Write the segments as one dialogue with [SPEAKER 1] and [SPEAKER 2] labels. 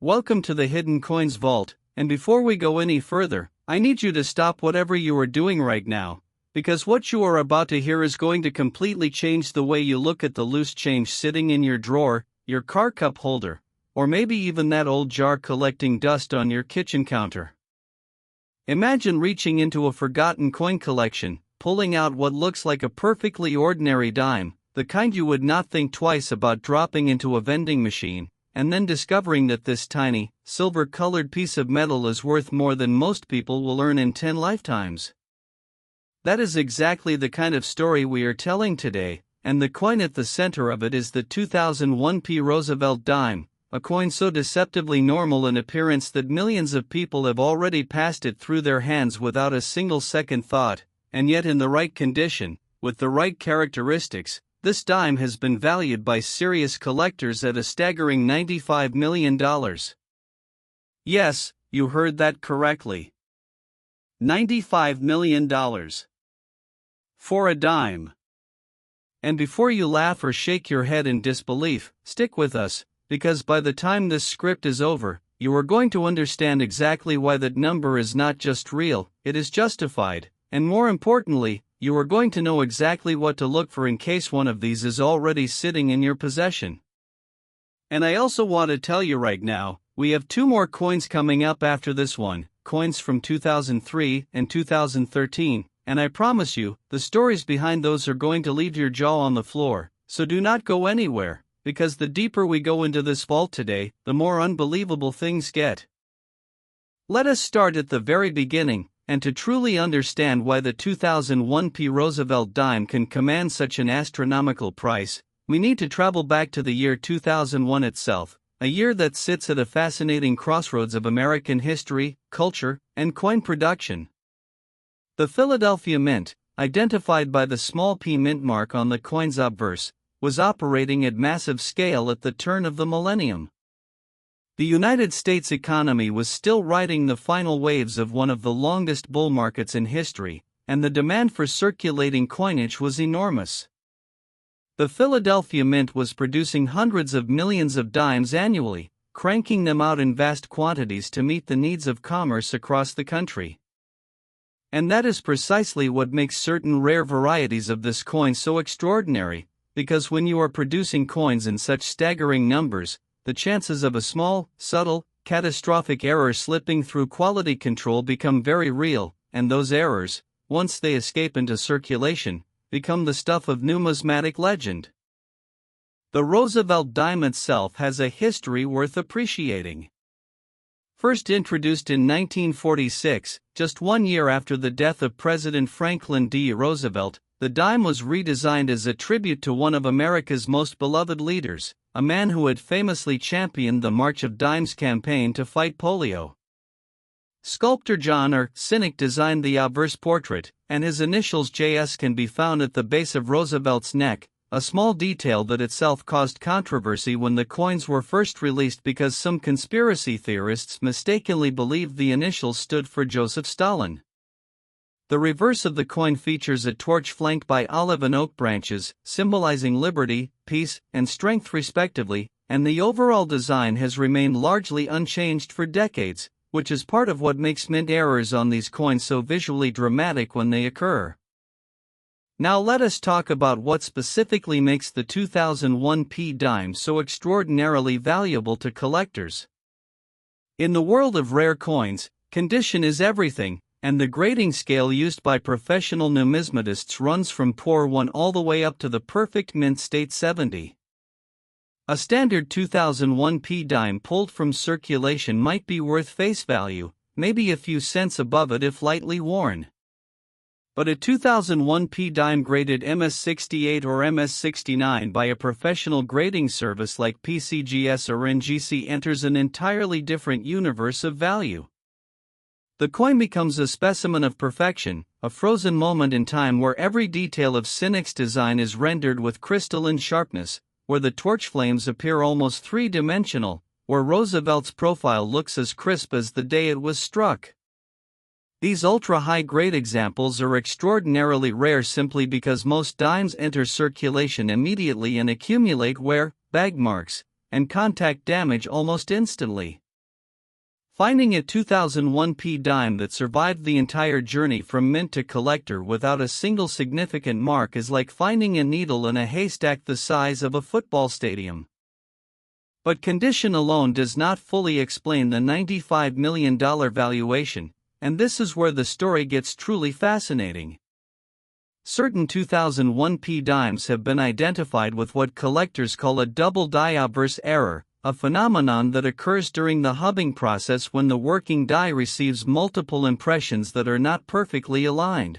[SPEAKER 1] Welcome to the Hidden Coins Vault, and before we go any further, I need you to stop whatever you are doing right now, because what you are about to hear is going to completely change the way you look at the loose change sitting in your drawer, your car cup holder, or maybe even that old jar collecting dust on your kitchen counter. Imagine reaching into a forgotten coin collection, pulling out what looks like a perfectly ordinary dime, the kind you would not think twice about dropping into a vending machine, and then discovering that this tiny, silver-colored piece of metal is worth more than most people will earn in 10 lifetimes. That is exactly the kind of story we are telling today, and the coin at the center of it is the 2001 Roosevelt Dime, a coin so deceptively normal in appearance that millions of people have already passed it through their hands without a single second thought, and yet in the right condition, with the right characteristics, this dime has been valued by serious collectors at a staggering $95 million. Yes, you heard that correctly. $95 million. For a dime. And before you laugh or shake your head in disbelief, stick with us, because by the time this script is over, you are going to understand exactly why that number is not just real, it is justified, and more importantly, you are going to know exactly what to look for in case one of these is already sitting in your possession. And I also want to tell you right now, we have two more coins coming up after this one, coins from 2003 and 2013, and I promise you, the stories behind those are going to leave your jaw on the floor, so do not go anywhere, because the deeper we go into this vault today, the more unbelievable things get. Let us start at the very beginning. And to truly understand why the 2001 Roosevelt Dime can command such an astronomical price, we need to travel back to the year 2001 itself, a year that sits at a fascinating crossroads of American history, culture, and coin production. The Philadelphia Mint, identified by the small p mint mark on the coin's obverse, was operating at massive scale at the turn of the millennium. The United States economy was still riding the final waves of one of the longest bull markets in history, and the demand for circulating coinage was enormous. The Philadelphia Mint was producing hundreds of millions of dimes annually, cranking them out in vast quantities to meet the needs of commerce across the country. And that is precisely what makes certain rare varieties of this coin so extraordinary, because when you are producing coins in such staggering numbers, the chances of a small, subtle, catastrophic error slipping through quality control become very real, and those errors, once they escape into circulation, become the stuff of numismatic legend. The Roosevelt Dime itself has a history worth appreciating. First introduced in 1946, just 1 year after the death of President Franklin D. Roosevelt, the dime was redesigned as a tribute to one of America's most beloved leaders, a man who had famously championed the March of Dimes campaign to fight polio. Sculptor John R. Cynic designed the obverse portrait, and his initials JS can be found at the base of Roosevelt's neck, a small detail that itself caused controversy when the coins were first released because some conspiracy theorists mistakenly believed the initials stood for Joseph Stalin. The reverse of the coin features a torch flanked by olive and oak branches, symbolizing liberty, peace, and strength respectively, and the overall design has remained largely unchanged for decades, which is part of what makes mint errors on these coins so visually dramatic when they occur. Now let us talk about what specifically makes the 2001 dime so extraordinarily valuable to collectors. In the world of rare coins, condition is everything, and the grading scale used by professional numismatists runs from poor 1 all the way up to the perfect mint state 70. A standard 2001 dime pulled from circulation might be worth face value, maybe a few cents above it if lightly worn. But a 2001 dime graded MS68 or MS69 by a professional grading service like PCGS or NGC enters an entirely different universe of value. The coin becomes a specimen of perfection, a frozen moment in time where every detail of Cynic's design is rendered with crystalline sharpness, where the torch flames appear almost three-dimensional, where Roosevelt's profile looks as crisp as the day it was struck. These ultra-high-grade examples are extraordinarily rare simply because most dimes enter circulation immediately and accumulate wear, bag marks, and contact damage almost instantly. Finding a 2001 P dime that survived the entire journey from mint to collector without a single significant mark is like finding a needle in a haystack the size of a football stadium. But condition alone does not fully explain the $95 million valuation, and this is where the story gets truly fascinating. Certain 2001 P dimes have been identified with what collectors call a double die obverse error, a phenomenon that occurs during the hubbing process when the working die receives multiple impressions that are not perfectly aligned.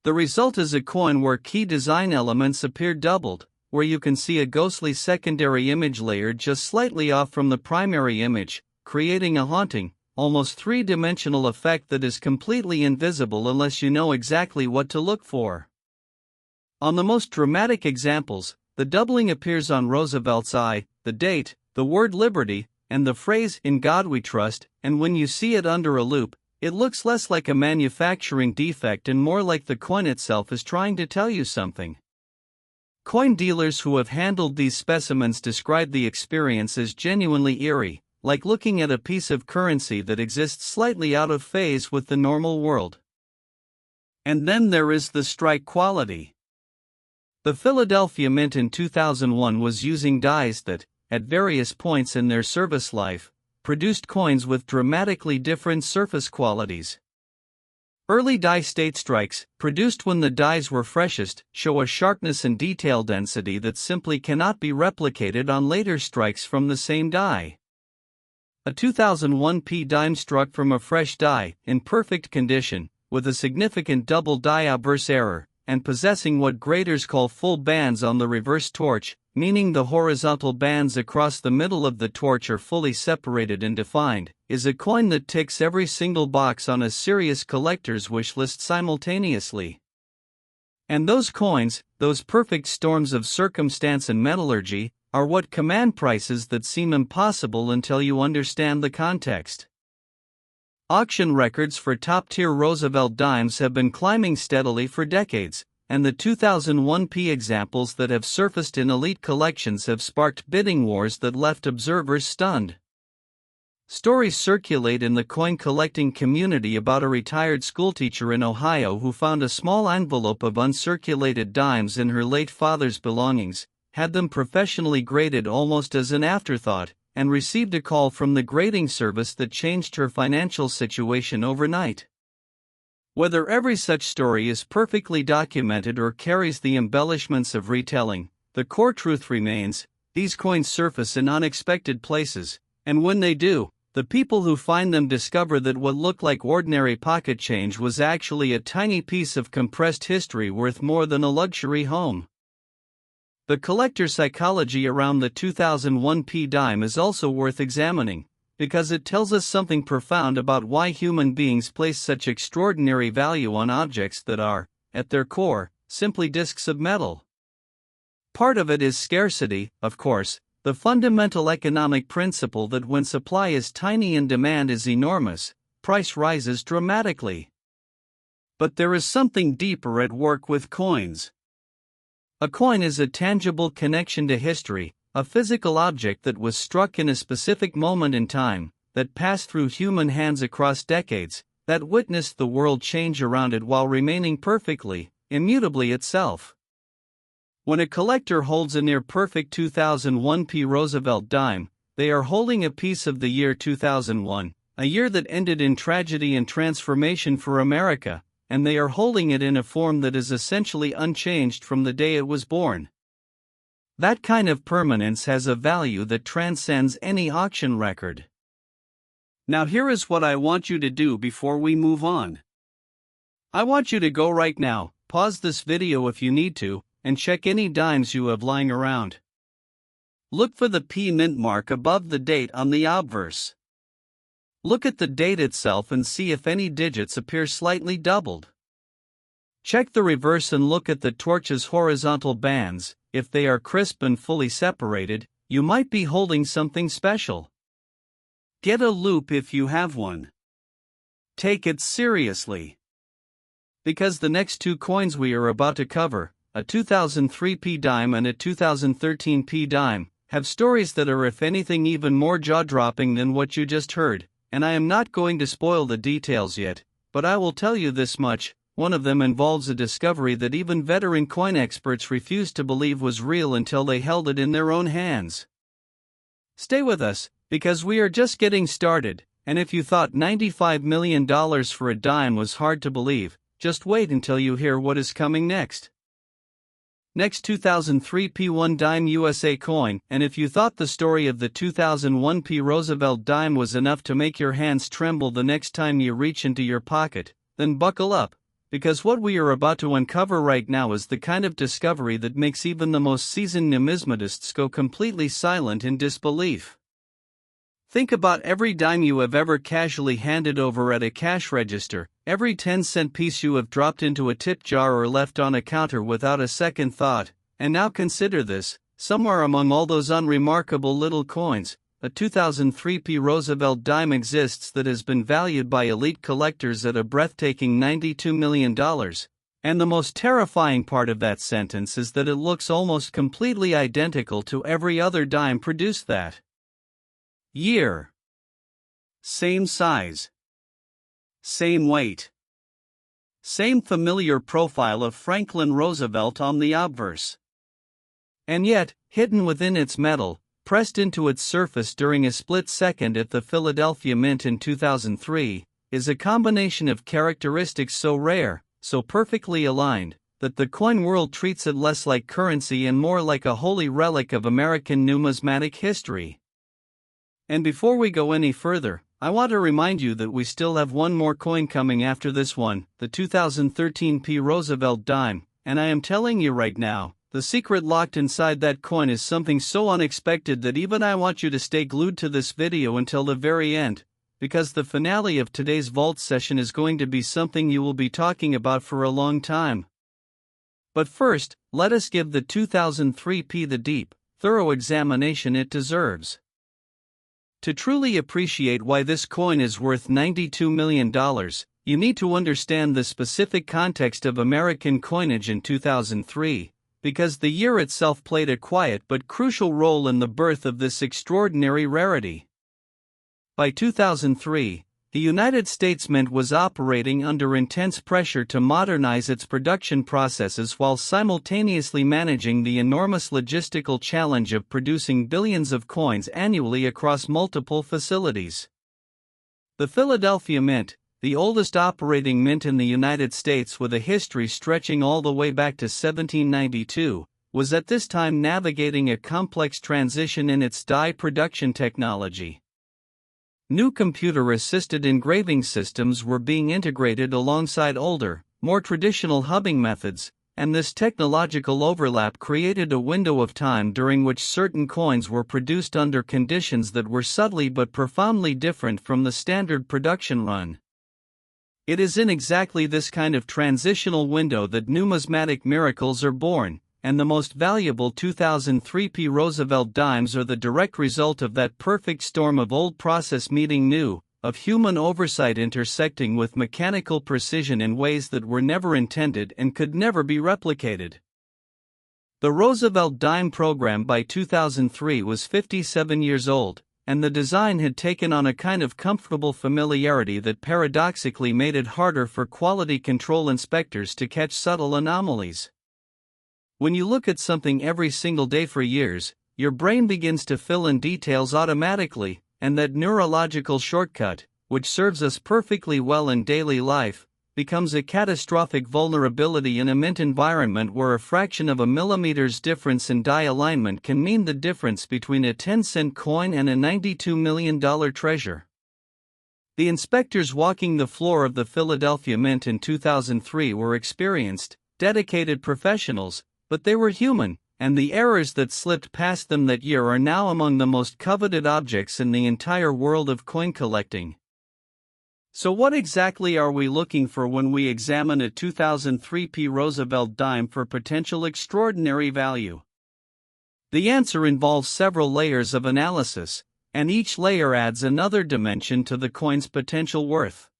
[SPEAKER 1] The result is a coin where key design elements appear doubled, where you can see a ghostly secondary image layer just slightly off from the primary image, creating a haunting, almost three-dimensional effect that is completely invisible unless you know exactly what to look for. On the most dramatic examples, the doubling appears on Roosevelt's eye, the date, the word liberty, and the phrase, "In God we trust," and when you see it under a loupe, it looks less like a manufacturing defect and more like the coin itself is trying to tell you something. Coin dealers who have handled these specimens describe the experience as genuinely eerie, like looking at a piece of currency that exists slightly out of phase with the normal world. And then there is the strike quality. The Philadelphia Mint in 2001 was using dies that, at various points in their service life, produced coins with dramatically different surface qualities. Early die state strikes, produced when the dies were freshest, show a sharpness and detail density that simply cannot be replicated on later strikes from the same die. A 2001 P dime struck from a fresh die, in perfect condition, with a significant double die obverse error, and possessing what graders call full bands on the reverse torch, meaning the horizontal bands across the middle of the torch are fully separated and defined, is a coin that ticks every single box on a serious collector's wish list simultaneously. And those coins, those perfect storms of circumstance and metallurgy, are what command prices that seem impossible until you understand the context. Auction records for top-tier Roosevelt dimes have been climbing steadily for decades, and the 2001 P examples that have surfaced in elite collections have sparked bidding wars that left observers stunned. Stories circulate in the coin collecting community about a retired schoolteacher in Ohio who found a small envelope of uncirculated dimes in her late father's belongings, had them professionally graded almost as an afterthought, and received a call from the grading service that changed her financial situation overnight. Whether every such story is perfectly documented or carries the embellishments of retelling, the core truth remains: these coins surface in unexpected places, and when they do, the people who find them discover that what looked like ordinary pocket change was actually a tiny piece of compressed history worth more than a luxury home. The collector psychology around the 2001 P dime is also worth examining, because it tells us something profound about why human beings place such extraordinary value on objects that are, at their core, simply discs of metal. Part of it is scarcity, of course, the fundamental economic principle that when supply is tiny and demand is enormous, price rises dramatically. But there is something deeper at work with coins. A coin is a tangible connection to history, a physical object that was struck in a specific moment in time, that passed through human hands across decades, that witnessed the world change around it while remaining perfectly, immutably itself. When a collector holds a near-perfect 2001 P Roosevelt dime, they are holding a piece of the year 2001, a year that ended in tragedy and transformation for America, and they are holding it in a form that is essentially unchanged from the day it was born. That kind of permanence has a value that transcends any auction record. Now here is what I want you to do before we move on. I want you to go right now, pause this video if you need to, and check any dimes you have lying around. Look for the P mint mark above the date on the obverse. Look at the date itself and see if any digits appear slightly doubled. Check the reverse and look at the torch's horizontal bands. If they are crisp and fully separated, you might be holding something special. Get a loupe if you have one. Take it seriously. Because the next two coins we are about to cover, a 2003 P dime and a 2013 P dime, have stories that are if anything even more jaw-dropping than what you just heard, and I am not going to spoil the details yet, but I will tell you this much: one of them involves a discovery that even veteran coin experts refused to believe was real until they held it in their own hands. Stay with us, because we are just getting started, and if you thought $95 million for a dime was hard to believe, just wait until you hear what is coming next. Next, 2003 P1 Dime USA coin. And if you thought the story of the 2001 P Roosevelt Dime was enough to make your hands tremble the next time you reach into your pocket, then buckle up, because what we are about to uncover right now is the kind of discovery that makes even the most seasoned numismatists go completely silent in disbelief. Think about every dime you have ever casually handed over at a cash register, every 10-cent piece you have dropped into a tip jar or left on a counter without a second thought, and now consider this: somewhere among all those unremarkable little coins, a 2003 P Roosevelt Dime exists that has been valued by elite collectors at a breathtaking $92 million. And the most terrifying part of that sentence is that it looks almost completely identical to every other dime produced that year. Same size, same weight, same familiar profile of Franklin Roosevelt on the obverse. And yet, hidden within its metal, pressed into its surface during a split second at the Philadelphia Mint in 2003, is a combination of characteristics so rare, so perfectly aligned, that the coin world treats it less like currency and more like a holy relic of American numismatic history. And before we go any further, I want to remind you that we still have one more coin coming after this one, the 2013 P Roosevelt Dime, and I am telling you right now, the secret locked inside that coin is something so unexpected that even I want you to stay glued to this video until the very end, because the finale of today's vault session is going to be something you will be talking about for a long time. But first, let us give the 2003 P the deep, thorough examination it deserves. To truly appreciate why this coin is worth $92 million, you need to understand the specific context of American coinage in 2003, because the year itself played a quiet but crucial role in the birth of this extraordinary rarity. By 2003, the United States Mint was operating under intense pressure to modernize its production processes while simultaneously managing the enormous logistical challenge of producing billions of coins annually across multiple facilities. The Philadelphia Mint, the oldest operating mint in the United States with a history stretching all the way back to 1792, was at this time navigating a complex transition in its die production technology. New computer-assisted engraving systems were being integrated alongside older, more traditional hubbing methods, and this technological overlap created a window of time during which certain coins were produced under conditions that were subtly but profoundly different from the standard production run. It is in exactly this kind of transitional window that numismatic miracles are born, and the most valuable 2003 P Roosevelt Dimes are the direct result of that perfect storm of old process meeting new, of human oversight intersecting with mechanical precision in ways that were never intended and could never be replicated. The Roosevelt Dime program by 2003 was 57 years old, and the design had taken on a kind of comfortable familiarity that paradoxically made it harder for quality control inspectors to catch subtle anomalies. When you look at something every single day for years, your brain begins to fill in details automatically, and that neurological shortcut, which serves us perfectly well in daily life, becomes a catastrophic vulnerability in a mint environment where a fraction of a millimeter's difference in die alignment can mean the difference between a 10-cent coin and a $92 million treasure. The inspectors walking the floor of the Philadelphia Mint in 2003 were experienced, dedicated professionals, but they were human, and the errors that slipped past them that year are now among the most coveted objects in the entire world of coin collecting. So what exactly are we looking for when we examine a 2003 P Roosevelt Dime for potential extraordinary value? The answer involves several layers of analysis, and each layer adds another dimension to the coin's potential worth.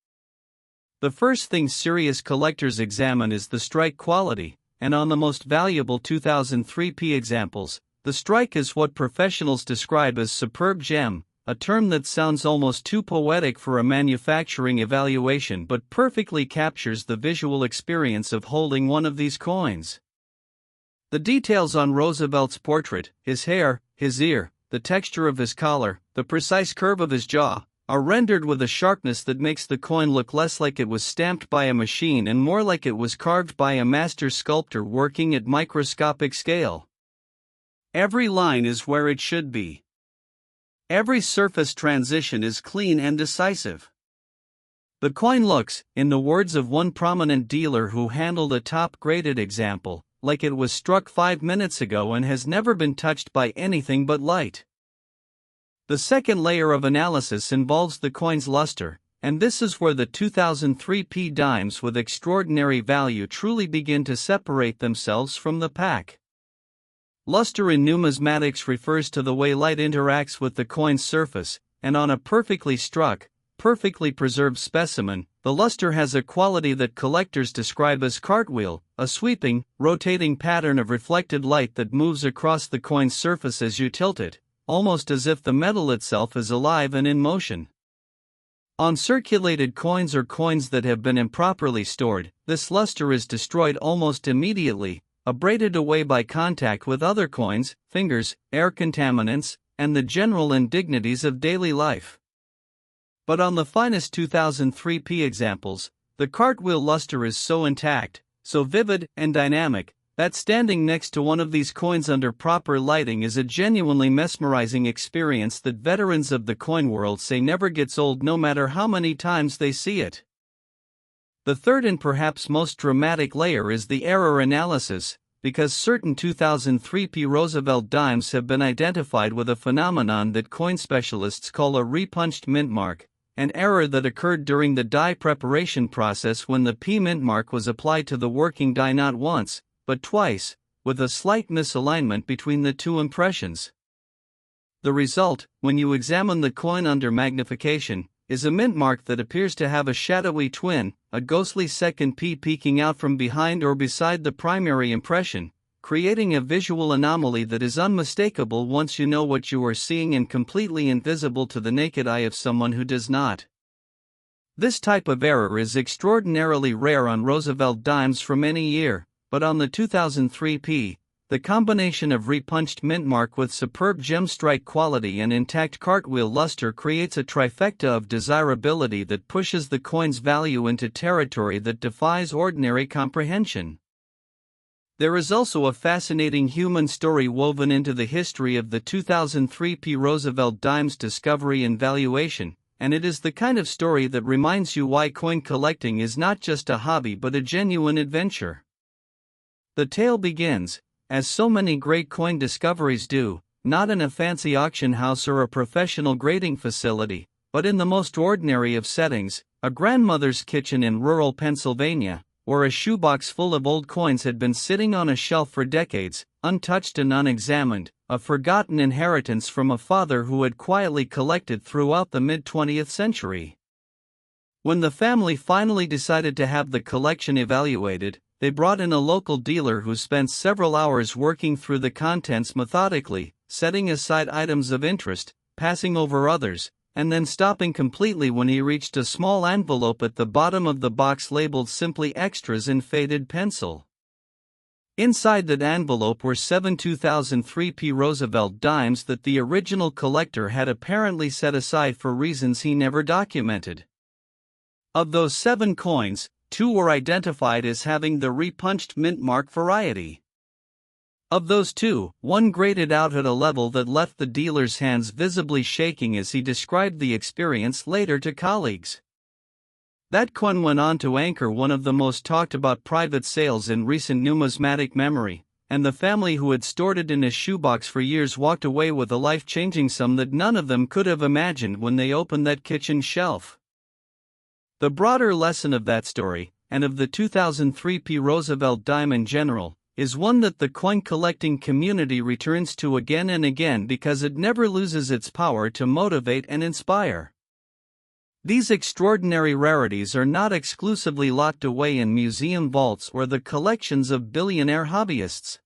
[SPEAKER 1] The first thing serious collectors examine is the strike quality, and on the most valuable 2003 P examples, the strike is what professionals describe as superb gem, a term that sounds almost too poetic for a manufacturing evaluation but perfectly captures the visual experience of holding one of these coins. The details on Roosevelt's portrait, his hair, his ear, the texture of his collar, the precise curve of his jaw, are rendered with a sharpness that makes the coin look less like it was stamped by a machine and more like it was carved by a master sculptor working at microscopic scale. Every line is where it should be. Every surface transition is clean and decisive. The coin looks, in the words of one prominent dealer who handled a top-graded example, like it was struck 5 minutes ago and has never been touched by anything but light. The second layer of analysis involves the coin's luster, and this is where the 2003 dimes with extraordinary value truly begin to separate themselves from the pack. Luster in numismatics refers to the way light interacts with the coin's surface, and on a perfectly struck, perfectly preserved specimen, the luster has a quality that collectors describe as cartwheel, a sweeping, rotating pattern of reflected light that moves across the coin's surface as you tilt it, almost as if the metal itself is alive and in motion. On circulated coins or coins that have been improperly stored, this luster is destroyed almost immediately, abraded away by contact with other coins, fingers, air contaminants, and the general indignities of daily life. But on the finest 2003 examples, the cartwheel luster is so intact, so vivid and dynamic, that standing next to one of these coins under proper lighting is a genuinely mesmerizing experience that veterans of the coin world say never gets old no matter how many times they see it. The third and perhaps most dramatic layer is the error analysis, because certain 2003 Roosevelt dimes have been identified with a phenomenon that coin specialists call a repunched mint mark, an error that occurred during the die preparation process when the P mint mark was applied to the working die not once, but twice, with a slight misalignment between the two impressions. The result, when you examine the coin under magnification, is a mint mark that appears to have a shadowy twin, a ghostly second P peeking out from behind or beside the primary impression, creating a visual anomaly that is unmistakable once you know what you are seeing and completely invisible to the naked eye of someone who does not. This type of error is extraordinarily rare on Roosevelt dimes from any year, but on the 2003 the combination of repunched mint mark with superb gem strike quality and intact cartwheel luster creates a trifecta of desirability that pushes the coin's value into territory that defies ordinary comprehension. There is also a fascinating human story woven into the history of the 2003 Roosevelt Dimes discovery and valuation, and it is the kind of story that reminds you why coin collecting is not just a hobby but a genuine adventure. The tale begins, as so many great coin discoveries do, not in a fancy auction house or a professional grading facility, but in the most ordinary of settings, a grandmother's kitchen in rural Pennsylvania, where a shoebox full of old coins had been sitting on a shelf for decades, untouched and unexamined, a forgotten inheritance from a father who had quietly collected throughout the mid-20th century. When the family finally decided to have the collection evaluated, they brought in a local dealer who spent several hours working through the contents methodically, setting aside items of interest, passing over others, and then stopping completely when he reached a small envelope at the bottom of the box labeled simply extras in faded pencil. Inside that envelope were 7 2003 Roosevelt dimes that the original collector had apparently set aside for reasons he never documented. Of those 7 coins, 2 were identified as having the repunched mint mark variety. Of those 2, one graded out at a level that left the dealer's hands visibly shaking as he described the experience later to colleagues. That coin went on to anchor one of the most talked about private sales in recent numismatic memory, and the family who had stored it in a shoebox for years walked away with a life-changing sum that none of them could have imagined when they opened that kitchen shelf. The broader lesson of that story, and of the 2003 Roosevelt Dime in general, is one that the coin collecting community returns to again and again because it never loses its power to motivate and inspire. These extraordinary rarities are not exclusively locked away in museum vaults or the collections of billionaire hobbyists.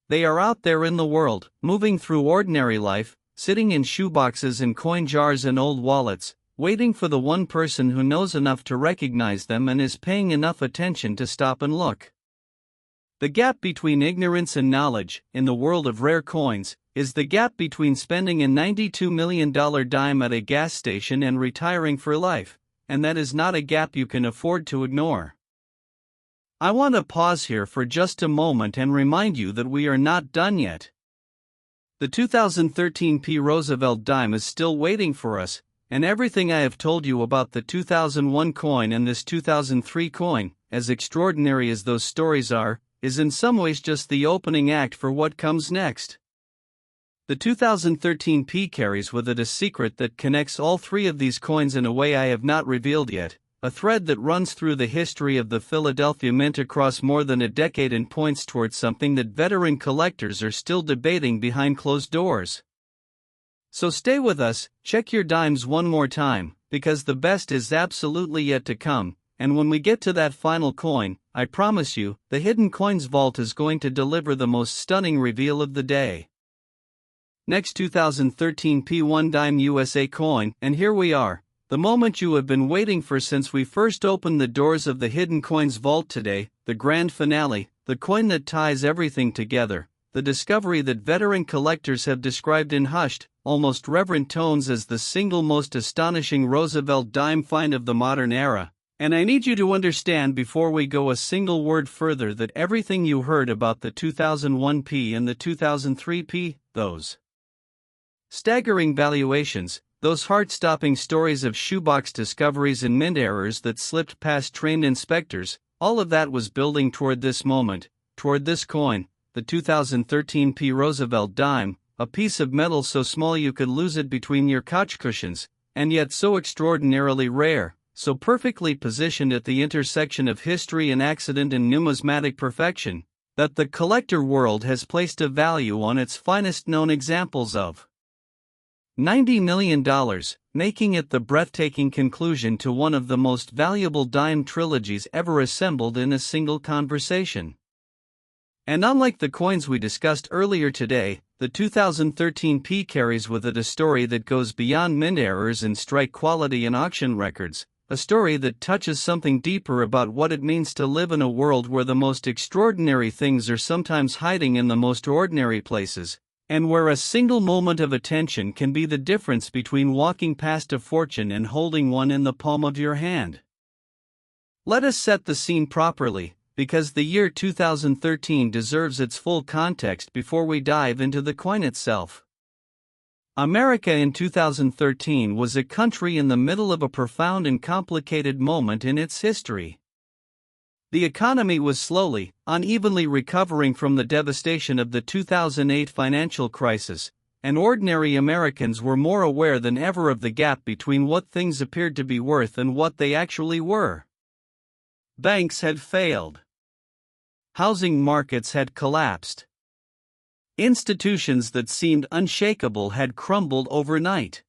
[SPEAKER 1] They are out there in the world, moving through ordinary life, sitting in shoeboxes and coin jars and old wallets, waiting for the one person who knows enough to recognize them and is paying enough attention to stop and look. The gap between ignorance and knowledge, in the world of rare coins, is the gap between spending a $92 million dime at a gas station and retiring for life, and that is not a gap you can afford to ignore. I want to pause here for just a moment and remind you that we are not done yet. The 2013 Roosevelt Dime is still waiting for us, and everything I have told you about the 2001 coin and this 2003 coin, as extraordinary as those stories are, is in some ways just the opening act for what comes next. The 2013 carries with it a secret that connects all three of these coins in a way I have not revealed yet, a thread that runs through the history of the Philadelphia Mint across more than a decade and points towards something that veteran collectors are still debating behind closed doors. So stay with us, check your dimes one more time, because the best is absolutely yet to come, and when we get to that final coin, I promise you, the Hidden Coins Vault is going to deliver the most stunning reveal of the day. Next 2013 P1 Dime USA coin, and here we are. The moment you have been waiting for since we first opened the doors of the Hidden Coins Vault today, the grand finale, the coin that ties everything together, the discovery that veteran collectors have described in hushed, almost reverent tones as the single most astonishing Roosevelt Dime find of the modern era. And I need you to understand before we go a single word further that everything you heard about the 2001 and the 2003 those staggering valuations, those heart-stopping stories of shoebox discoveries and mint errors that slipped past trained inspectors, all of that was building toward this moment, toward this coin, the 2013 Roosevelt Dime, a piece of metal so small you could lose it between your couch cushions, and yet so extraordinarily rare, so perfectly positioned at the intersection of history and accident and numismatic perfection, that the collector world has placed a value on its finest known examples of $90 million, making it the breathtaking conclusion to one of the most valuable dime trilogies ever assembled in a single conversation. And unlike the coins we discussed earlier today, the 2013 carries with it a story that goes beyond mint errors and strike quality and auction records, a story that touches something deeper about what it means to live in a world where the most extraordinary things are sometimes hiding in the most ordinary places, and where a single moment of attention can be the difference between walking past a fortune and holding one in the palm of your hand. Let us set the scene properly, because the year 2013 deserves its full context before we dive into the coin itself. America in 2013 was a country in the middle of a profound and complicated moment in its history. The economy was slowly, unevenly recovering from the devastation of the 2008 financial crisis, and ordinary Americans were more aware than ever of the gap between what things appeared to be worth and what they actually were. Banks had failed. Housing markets had collapsed. Institutions that seemed unshakable had crumbled overnight.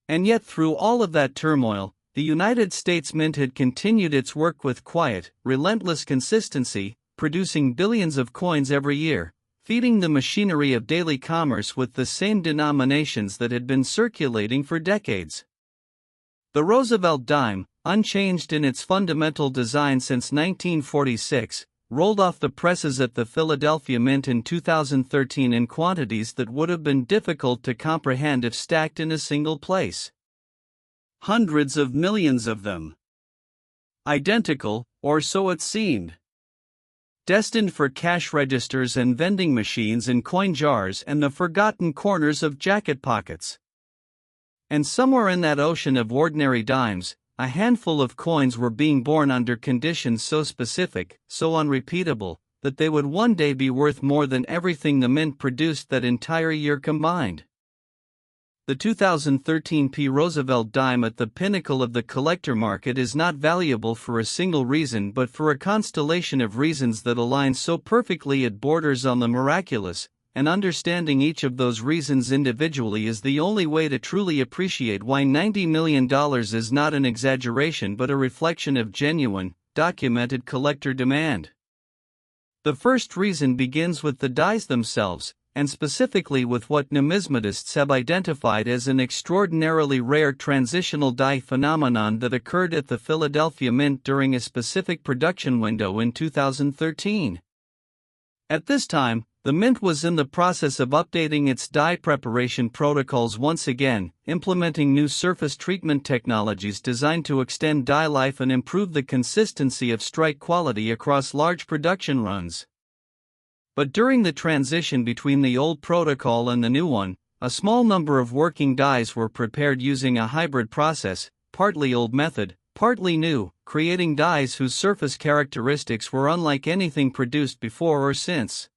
[SPEAKER 1] And yet through all of that turmoil, the United States Mint had continued its work with quiet, relentless consistency, producing billions of coins every year, feeding the machinery of daily commerce with the same denominations that had been circulating for decades. The Roosevelt Dime, unchanged in its fundamental design since 1946, rolled off the presses at the Philadelphia Mint in 2013 in quantities that would have been difficult to comprehend if stacked in a single place. Hundreds of millions of them. Identical, or so it seemed. Destined for cash registers and vending machines in coin jars and the forgotten corners of jacket pockets. And somewhere in that ocean of ordinary dimes, a handful of coins were being born under conditions so specific, so unrepeatable, that they would one day be worth more than everything the Mint produced that entire year combined. The 2013 Roosevelt Dime at the pinnacle of the collector market is not valuable for a single reason but for a constellation of reasons that align so perfectly it borders on the miraculous, and understanding each of those reasons individually is the only way to truly appreciate why $90 million is not an exaggeration but a reflection of genuine, documented collector demand. The first reason begins with the dies themselves, and specifically with what numismatists have identified as an extraordinarily rare transitional die phenomenon that occurred at the Philadelphia Mint during a specific production window in 2013. At this time, the Mint was in the process of updating its die preparation protocols once again, implementing new surface treatment technologies designed to extend die life and improve the consistency of strike quality across large production runs. But during the transition between the old protocol and the new one, a small number of working dies were prepared using a hybrid process, partly old method, partly new, creating dies whose surface characteristics were unlike anything produced before or since.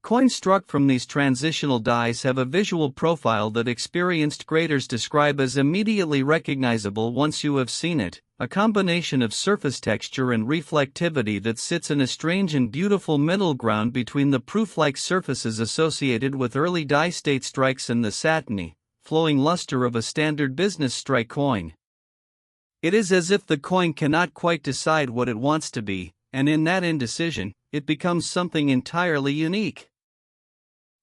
[SPEAKER 1] Coins struck from these transitional dies have a visual profile that experienced graders describe as immediately recognizable once you have seen it, a combination of surface texture and reflectivity that sits in a strange and beautiful middle ground between the proof-like surfaces associated with early die-state strikes and the satiny, flowing luster of a standard business strike coin. It is as if the coin cannot quite decide what it wants to be, and in that indecision, it becomes something entirely unique.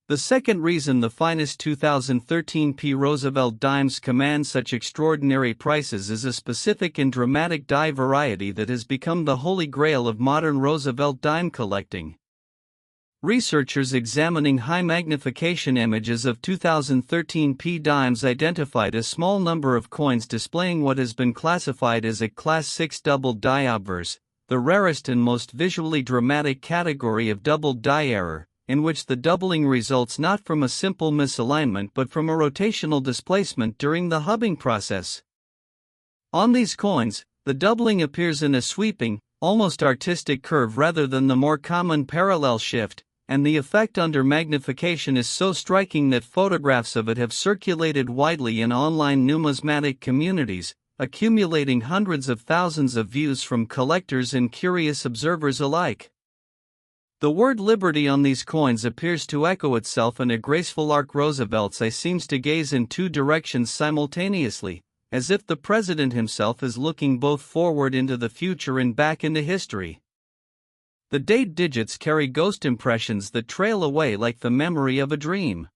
[SPEAKER 1] The second reason the finest 2013 P. Roosevelt Dimes command such extraordinary prices is a specific and dramatic die variety that has become the holy grail of modern Roosevelt Dime collecting. Researchers examining high-magnification images of 2013 P. Dimes identified a small number of coins displaying what has been classified as a Class 6 doubled die obverse, the rarest and most visually dramatic category of doubled die error, in which the doubling results not from a simple misalignment but from a rotational displacement during the hubbing process. On these coins, the doubling appears in a sweeping, almost artistic curve rather than the more common parallel shift, and the effect under magnification is so striking that photographs of it have circulated widely in online numismatic communities, accumulating hundreds of thousands of views from collectors and curious observers alike. The word liberty on these coins appears to echo itself in a graceful arc. Roosevelt's eye seems to gaze in two directions simultaneously, as if the president himself is looking both forward into the future and back into history. The date digits carry ghost impressions that trail away like the memory of a dream.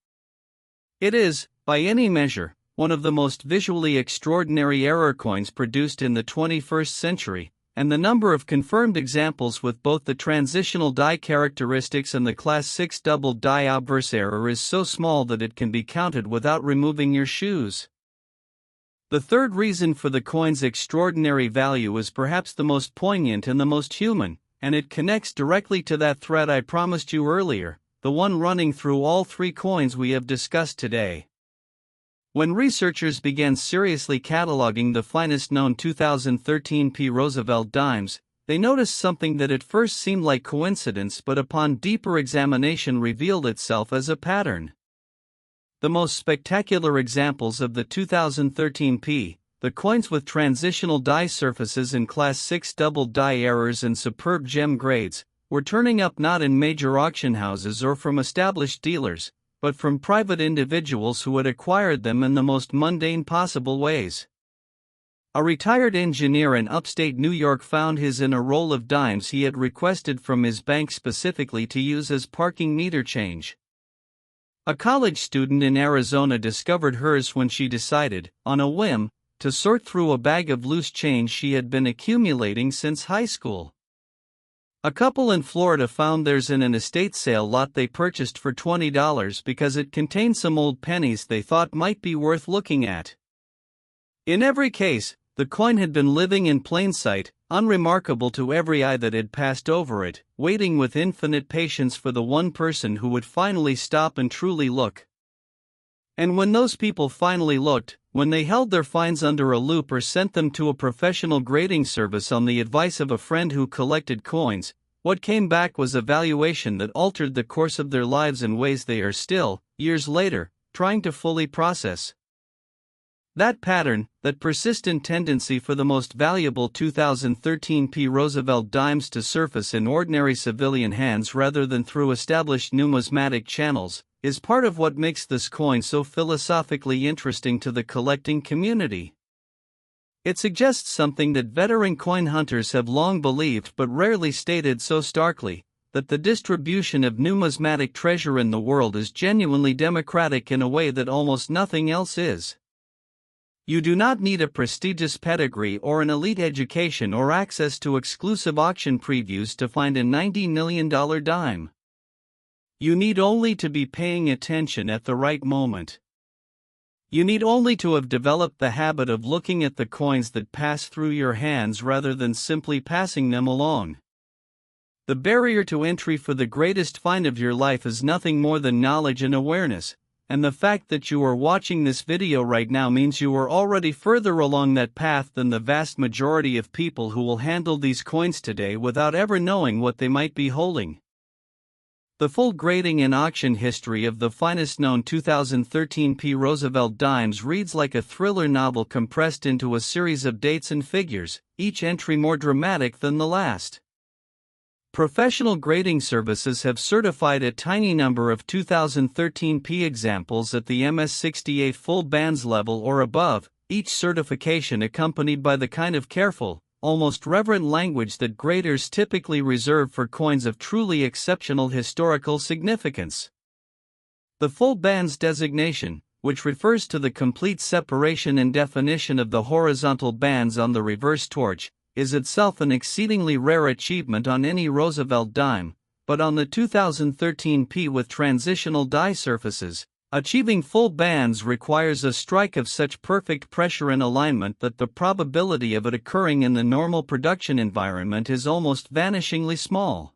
[SPEAKER 1] It is, by any measure, one of the most visually extraordinary error coins produced in the 21st century, and the number of confirmed examples with both the transitional die characteristics and the Class 6 doubled die obverse error is so small that it can be counted without removing your shoes. The third reason for the coin's extraordinary value is perhaps the most poignant and the most human, and it connects directly to that thread I promised you earlier, the one running through all three coins we have discussed today. When researchers began seriously cataloging the finest known 2013 P. Roosevelt Dimes, they noticed something that at first seemed like coincidence but upon deeper examination revealed itself as a pattern. The most spectacular examples of the 2013 P., the coins with transitional die surfaces and Class 6 doubled die errors and superb gem grades, were turning up not in major auction houses or from established dealers, but from private individuals who had acquired them in the most mundane possible ways. A retired engineer in upstate New York found his in a roll of dimes he had requested from his bank specifically to use as parking meter change. A college student in Arizona discovered hers when she decided, on a whim, to sort through a bag of loose change she had been accumulating since high school. A couple in Florida found theirs in an estate sale lot they purchased for $20 because it contained some old pennies they thought might be worth looking at. In every case, the coin had been living in plain sight, unremarkable to every eye that had passed over it, waiting with infinite patience for the one person who would finally stop and truly look. And when those people finally looked, when they held their finds under a loupe or sent them to a professional grading service on the advice of a friend who collected coins, what came back was a valuation that altered the course of their lives in ways they are still, years later, trying to fully process. That pattern, that persistent tendency for the most valuable 2013 P. Roosevelt Dimes to surface in ordinary civilian hands rather than through established numismatic channels, is part of what makes this coin so philosophically interesting to the collecting community. It suggests something that veteran coin hunters have long believed but rarely stated so starkly: that the distribution of numismatic treasure in the world is genuinely democratic in a way that almost nothing else is. You do not need a prestigious pedigree or an elite education or access to exclusive auction previews to find a $90 million dime. You need only to be paying attention at the right moment. You need only to have developed the habit of looking at the coins that pass through your hands rather than simply passing them along. The barrier to entry for the greatest find of your life is nothing more than knowledge and awareness, and the fact that you are watching this video right now means you are already further along that path than the vast majority of people who will handle these coins today without ever knowing what they might be holding. The full grading and auction history of the finest known 2013 Roosevelt Dimes reads like a thriller novel compressed into a series of dates and figures, each entry more dramatic than the last. Professional grading services have certified a tiny number of 2013 examples at the MS-68 full bands level or above, each certification accompanied by the kind of careful, almost reverent language that graders typically reserve for coins of truly exceptional historical significance. The full bands designation, which refers to the complete separation and definition of the horizontal bands on the reverse torch, is itself an exceedingly rare achievement on any Roosevelt dime, but on the 2013 with transitional die surfaces, achieving full bands requires a strike of such perfect pressure and alignment that the probability of it occurring in the normal production environment is almost vanishingly small.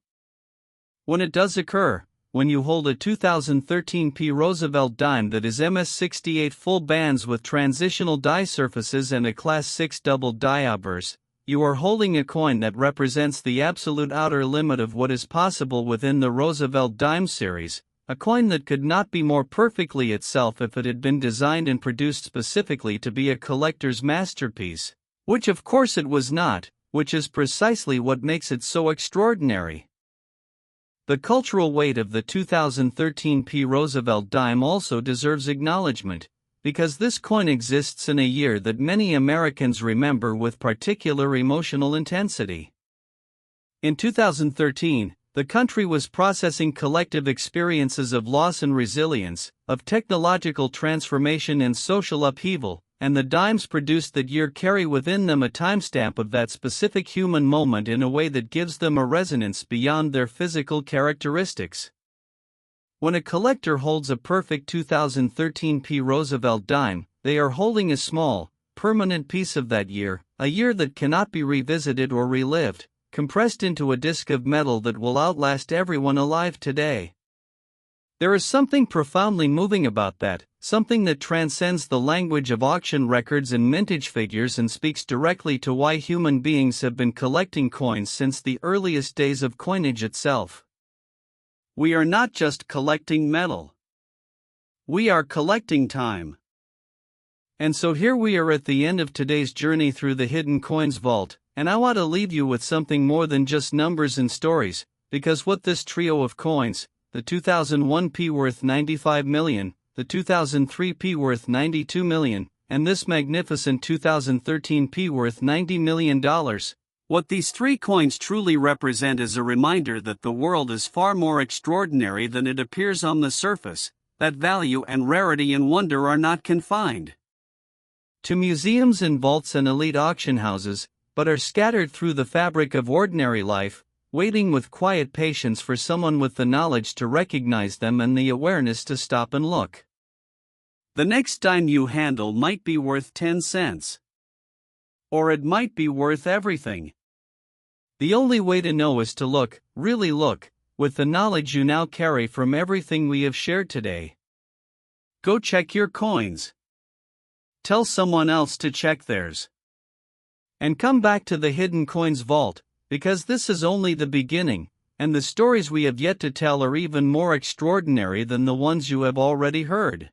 [SPEAKER 1] When it does occur, when you hold a 2013 Roosevelt dime that is MS-68 full bands with transitional die surfaces and a Class 6 double die obverse, you are holding a coin that represents the absolute outer limit of what is possible within the Roosevelt Dime series, a coin that could not be more perfectly itself if it had been designed and produced specifically to be a collector's masterpiece, which of course it was not, which is precisely what makes it so extraordinary. The cultural weight of the 2013 Roosevelt Dime also deserves acknowledgement, because this coin exists in a year that many Americans remember with particular emotional intensity. In 2013, the country was processing collective experiences of loss and resilience, of technological transformation and social upheaval, and the dimes produced that year carry within them a timestamp of that specific human moment in a way that gives them a resonance beyond their physical characteristics. When a collector holds a perfect 2013 Roosevelt dime, they are holding a small, permanent piece of that year, a year that cannot be revisited or relived, compressed into a disc of metal that will outlast everyone alive today. There is something profoundly moving about that, something that transcends the language of auction records and mintage figures and speaks directly to why human beings have been collecting coins since the earliest days of coinage itself. We are not just collecting metal. We are collecting time. And so here we are at the end of today's journey through the Hidden Coins Vault, and I want to leave you with something more than just numbers and stories, because what this trio of coins, the 2001 worth $95 million, the 2003 worth $92 million, and this magnificent 2013 worth $90 million, what these three coins truly represent is a reminder that the world is far more extraordinary than it appears on the surface, that value and rarity and wonder are not confined to museums and vaults and elite auction houses, but are scattered through the fabric of ordinary life, waiting with quiet patience for someone with the knowledge to recognize them and the awareness to stop and look. The next dime you handle might be worth 10 cents. Or it might be worth everything. The only way to know is to look, really look, with the knowledge you now carry from everything we have shared today. Go check your coins. Tell someone else to check theirs. And come back to the Hidden Coins Vault, because this is only the beginning, and the stories we have yet to tell are even more extraordinary than the ones you have already heard.